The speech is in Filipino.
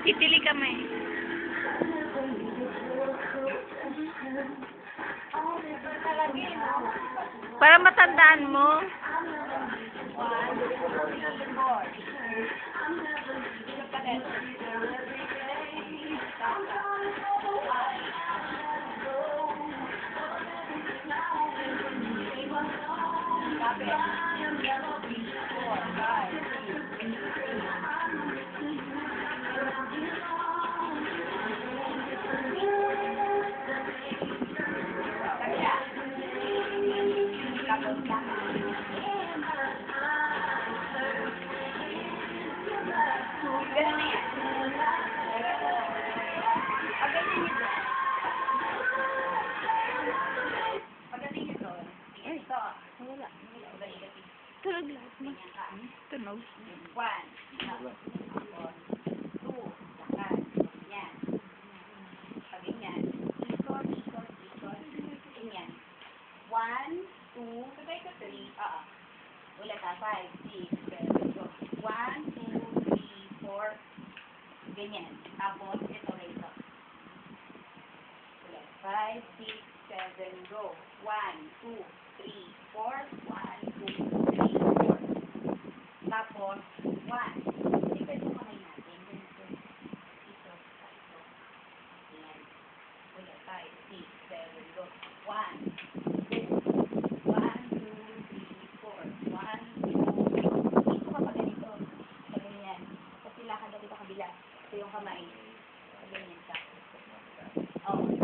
Pipili kami. Para matandaan mo. Tunog lahat mo. Tunog. 1, 2, lakad. Yan. Pag ganyan. Ikot, ikot, ikot. Ganyan. 1, 2, 3. Ulit ha. 5, 6, 7, go. 1, 2, 3, 4. Ganyan. Tapos, ito, ito. Ulit. 5, 6, 7, go. 1, 2, 3, 4. 1, 2, tapos, 1. Ito yung kamay natin. Ganito. Ito. Ayan. Ulit. 5, 6, 7, go. 1, 2, 1, 2, 3, 4. 1, 2, dito ka pa ganito. Sa ganyan. Kasi lakad na dito kabila. Ito yung kamay. Sa ganyan ka. Oh.